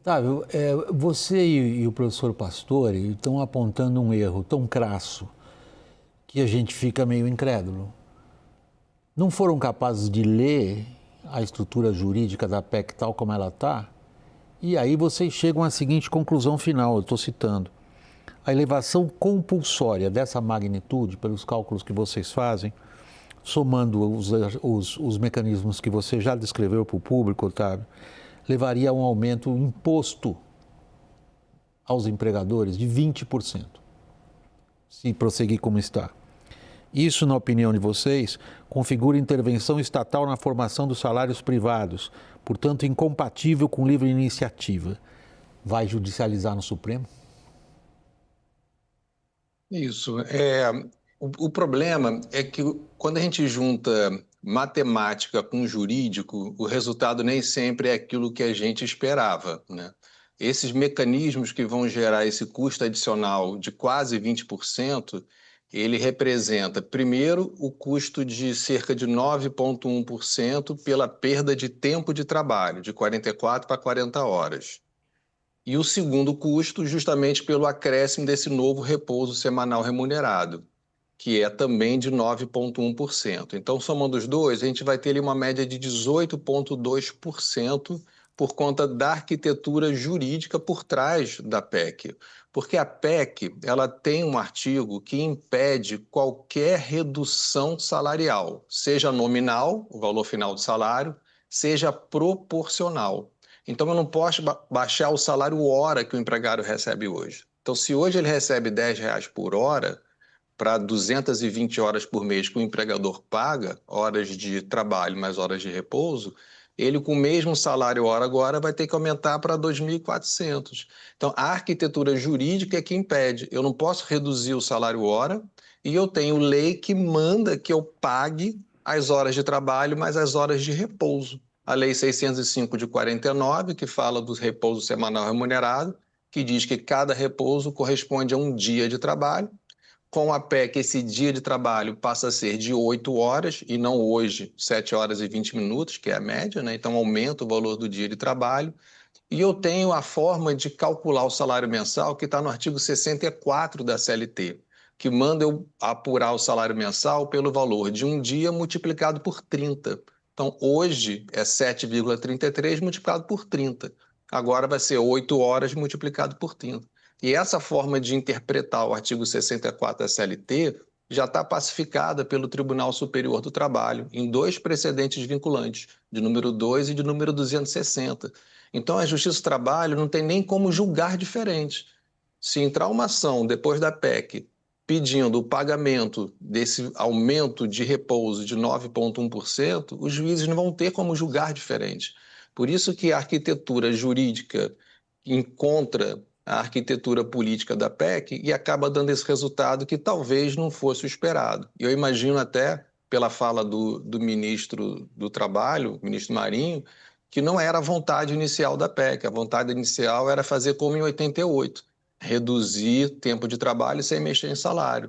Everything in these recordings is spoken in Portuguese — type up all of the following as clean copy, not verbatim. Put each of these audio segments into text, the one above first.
Otávio, você e o professor Pastore estão apontando um erro tão crasso que a gente fica meio incrédulo. Não foram capazes de ler a estrutura jurídica da PEC tal como ela está? E aí vocês chegam à seguinte conclusão final, eu estou citando. A elevação compulsória dessa magnitude, pelos cálculos que vocês fazem, somando os mecanismos que você já descreveu para o público, Otávio, levaria a um aumento imposto aos empregadores de 20%, se prosseguir como está. Isso, na opinião de vocês, configura intervenção estatal na formação dos salários privados, portanto, incompatível com livre iniciativa. Vai judicializar no Supremo? Isso. O problema é que quando a gente junta matemática com jurídico, o resultado nem sempre é aquilo que a gente esperava, né? Esses mecanismos que vão gerar esse custo adicional de quase 20%, ele representa, primeiro, o custo de cerca de 9,1% pela perda de tempo de trabalho, de 44 para 40 horas. E o segundo custo, justamente pelo acréscimo desse novo repouso semanal remunerado, que é também de 9,1%. Então, somando os dois, a gente vai ter ali uma média de 18,2% por conta da arquitetura jurídica por trás da PEC. Porque a PEC, ela tem um artigo que impede qualquer redução salarial, seja nominal, o valor final do salário, seja proporcional. Então, eu não posso baixar o salário hora que o empregado recebe hoje. Então, se hoje ele recebe R$ 10 por hora, para 220 horas por mês que o empregador paga, horas de trabalho mais horas de repouso, ele com o mesmo salário hora agora vai ter que aumentar para 2.400. Então, a arquitetura jurídica é que impede. Eu não posso reduzir o salário hora e eu tenho lei que manda que eu pague as horas de trabalho mais as horas de repouso. A Lei 605 de 49, que fala do repouso semanal remunerado, que diz que cada repouso corresponde a um dia de trabalho. Com a PEC, esse dia de trabalho passa a ser de 8 horas e não hoje 7 horas e 20 minutos, que é a média, né? Então aumenta o valor do dia de trabalho. E eu tenho a forma de calcular o salário mensal que está no artigo 64 da CLT, que manda eu apurar o salário mensal pelo valor de um dia multiplicado por 30. Então hoje é 7,33 multiplicado por 30. Agora vai ser 8 horas multiplicado por 30. E essa forma de interpretar o artigo 64 da CLT já está pacificada pelo Tribunal Superior do Trabalho em dois precedentes vinculantes, de número 2 e de número 260. Então, a Justiça do Trabalho não tem nem como julgar diferente. Se entrar uma ação depois da PEC pedindo o pagamento desse aumento de repouso de 9,1%, os juízes não vão ter como julgar diferente. Por isso que a arquitetura jurídica encontra a arquitetura política da PEC e acaba dando esse resultado que talvez não fosse o esperado. Eu imagino até, pela fala do ministro do Trabalho, ministro Marinho, que não era a vontade inicial da PEC. A vontade inicial era fazer como em 88, reduzir tempo de trabalho sem mexer em salário.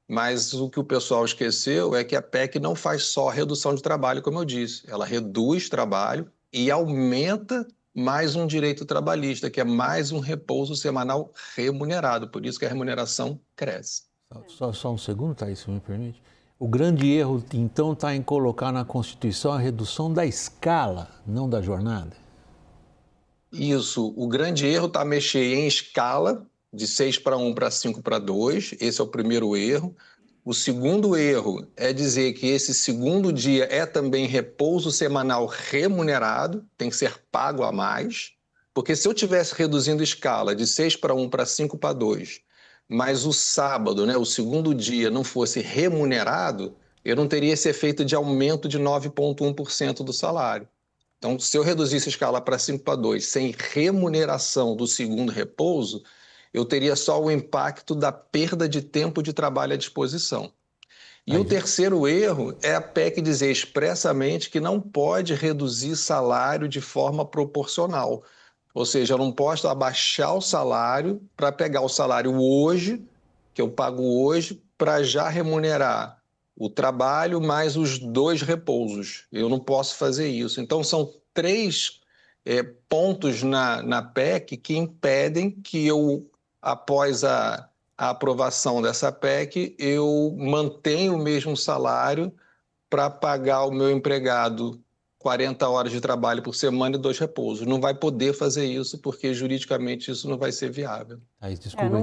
Mas o que o pessoal esqueceu é que a PEC não faz só redução de trabalho, como eu disse. Ela reduz trabalho e aumenta mais um direito trabalhista, que é mais um repouso semanal remunerado. Por isso que a remuneração cresce. Só um segundo, Thaís, se me permite. O grande erro, então, está em colocar na Constituição a redução da escala, não da jornada? Isso. O grande erro está mexer em escala, de 6 para 1 para 5 para 2. Esse é o primeiro erro. O segundo erro é dizer que esse segundo dia é também repouso semanal remunerado, tem que ser pago a mais, porque se eu tivesse reduzindo escala de 6 para 1 para 5 para 2, mas o sábado, né, o segundo dia, não fosse remunerado, eu não teria esse efeito de aumento de 9,1% do salário. Então, se eu reduzisse a escala para 5 para 2 sem remuneração do segundo repouso, eu teria só o impacto da perda de tempo de trabalho à disposição. E o terceiro erro é a PEC dizer expressamente que não pode reduzir salário de forma proporcional. Ou seja, eu não posso abaixar o salário para pegar o salário hoje, que eu pago hoje, para já remunerar o trabalho mais os 2 repousos. Eu não posso fazer isso. Então, são 3 pontos na PEC que impedem que eu, após a aprovação dessa PEC, eu mantenha o mesmo salário para pagar o meu empregado 40 horas de trabalho por semana e 2 repousos. Não vai poder fazer isso porque juridicamente isso não vai ser viável. Desculpa,